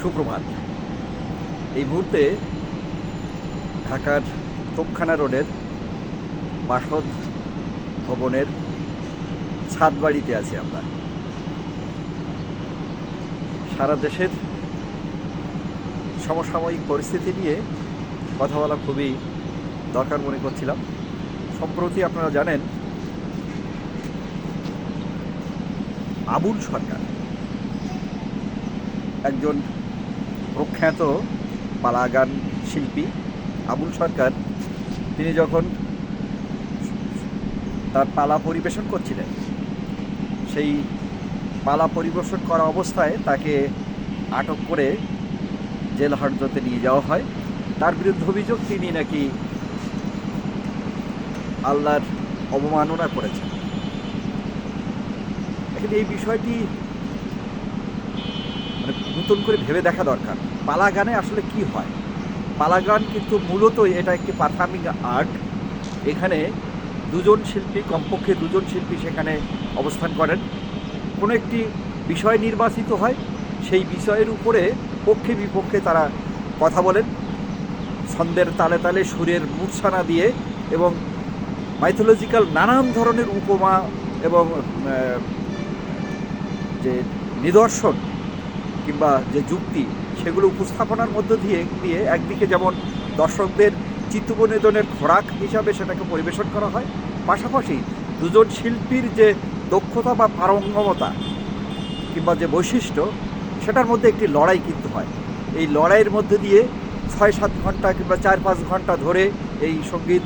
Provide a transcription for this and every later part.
সুপ্রভাত। এই মুহূর্তে ঢাকার তোপখানা রোডের বাসদ ভবনের ছাদ বাড়িতে আছি আমরা। সারা দেশের সমসাময়িক পরিস্থিতি নিয়ে কথা বলা খুবই দরকার মনে করছিলাম। সম্প্রতি আপনারা জানেন আবুল সরকার একজন প্রখ্যাত পালা গান শিল্পী। আবুল সরকার তিনি যখন তার পালা পরিবেশন করছিলেন, সেই পালা পরিবেশন করা অবস্থায় তাকে আটক করে জেল হাজতে নিয়ে যাওয়া হয়। তার বিরুদ্ধে অভিযোগ তিনি নাকি আল্লাহর অবমাননা করেছেন। এখানে এই বিষয়টি নতুন করে ভেবে দেখা দরকার। পালা গানে আসলে কি হয়? পালা গান কিন্তু মূলত এটা একটি পারফর্মিং আর্ট। এখানে দুজন শিল্পী, কমপক্ষে দুজন শিল্পী সেখানে অবস্থান করেন। কোনো একটি বিষয় নির্বাচিত হয়, সেই বিষয়ের উপরে পক্ষে বিপক্ষে তারা কথা বলেন ছন্দের তালে তালে, সুরের মূর্ছনা দিয়ে, এবং মাইথোলজিক্যাল নানান ধরনের উপমা এবং যে নিদর্শন কিংবা যে যুক্তি, সেগুলো উপস্থাপনার মধ্য দিয়ে একদিকে যেমন দর্শকদের চিত্তবিনোদনের খোরাক হিসাবে সেটাকে পরিবেশন করা হয়, পাশাপাশি দুজন শিল্পীর যে দক্ষতা বা পারঙ্গমতা কিংবা যে বৈশিষ্ট্য, সেটার মধ্যে একটি লড়াই কিন্তু হয়। এই লড়াইয়ের মধ্যে দিয়ে 6-7 ঘন্টা কিংবা 4-5 ঘন্টা ধরে এই সঙ্গীত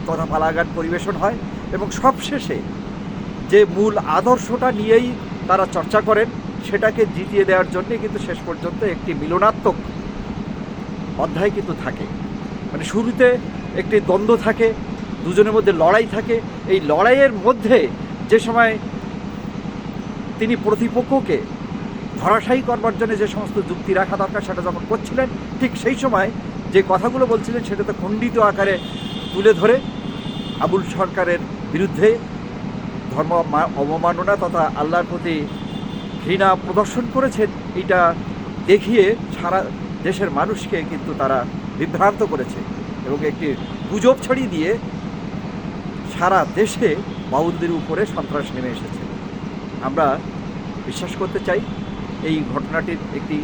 তথা পালা গান পরিবেশন হয়, এবং সবশেষে যে মূল আদর্শটা নিয়েই তারা চর্চা করেন সেটাকে জিতিয়ে দেওয়ার জন্যে কিন্তু শেষ পর্যন্ত একটি মিলনাত্মক অধ্যায় কিন্তু থাকে। মানে শুরুতে একটি দ্বন্দ্ব থাকে, দুজনের মধ্যে লড়াই থাকে। এই লড়াইয়ের মধ্যে যে সময় তিনি প্রতিপক্ষকে ধরাশায়ী করবার জন্য যে সমস্ত যুক্তি রাখা দরকার সেটা যখন করছিলেন, ঠিক সেই সময় যে কথাগুলো বলছিলেন সেটাতে খণ্ডিত আকারে তুলে ধরে আবুল সরকারের বিরুদ্ধে ধর্ম অবমাননা তথা আল্লাহর প্রতি ঘৃণা প্রদর্শন করেছেন। এটা দেখিয়ে সারা দেশের মানুষকে কিন্তু তারা বিভ্রান্ত করেছে, এবং একটি গুজব ছড়িয়ে দিয়ে সারা দেশে বাউলদের উপরে সন্ত্রাস নেমে এসেছে। আমরা বিশ্বাস করতে চাই এই ঘটনাটির একটি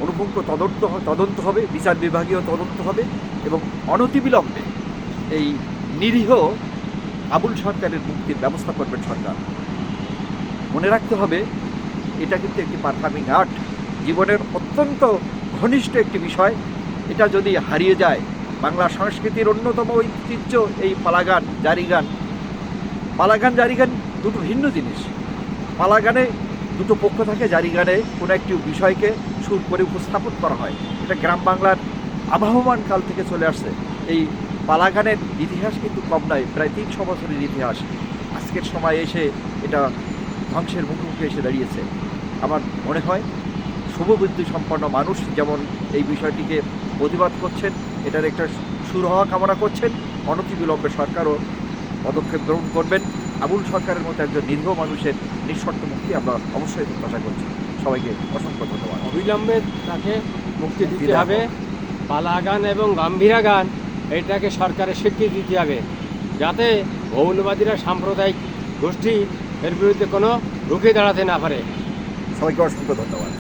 অনুপুঙ্খ তদন্ত হবে, বিচার বিভাগীয় তদন্ত হবে, এবং অনতিবিলম্বে এই নিরীহ আবুল সরকারের মুক্তির ব্যবস্থা করবেন সরকার। মনে রাখতে হবে এটা কিন্তু একটি পারফর্মিং আর্ট, জীবনের অত্যন্ত ঘনিষ্ঠ একটি বিষয়। এটা যদি হারিয়ে যায়, বাংলা সংস্কৃতির অন্যতম ঐতিহ্য এই পালাগান জারিগান। পালাগান জারিগান দুটো ভিন্ন জিনিস। পালাগানে দুটো পক্ষ থাকে, জারিগানে কোনো একটি বিষয়কে সুর করে উপস্থাপন করা হয়। এটা গ্রাম বাংলার আবহমান কাল থেকে চলে আসছে। এই পালাগানের ইতিহাস কিন্তু কম নয়, প্রায় 300 বছরের ইতিহাস। আজকের সময় এসে এটা ধ্বংসের মুখোমুখি এসে দাঁড়িয়েছে। আমার মনে হয় শুভবুদ্ধি সম্পন্ন মানুষ যেমন এই বিষয়টিকে প্রতিবাদ করছেন, এটার একটা সুরাহা কামনা করছেন, অনতিবিলম্বে সরকারও পদক্ষেপ গ্রহণ করবেন। আবুল সরকারের মতো একজন নিরীহ মানুষের নিঃশর্ত মুক্তি আমরা অবশ্যই প্রত্যাশা করছি। সবাইকে অসংখ্য ধন্যবাদ। অবিলম্বে তাকে মুক্তি দিতে হবে। পালা গান এবং গাম্ভীরা গান এটাকে সরকারের স্বীকৃতি দিতে হবে, যাতে মৌলবাদীরা সাম্প্রদায়িক গোষ্ঠী এর বিরুদ্ধে কোনো রুখে দাঁড়াতে না পারে। সবাইকে অসংখ্য ধন্যবাদ।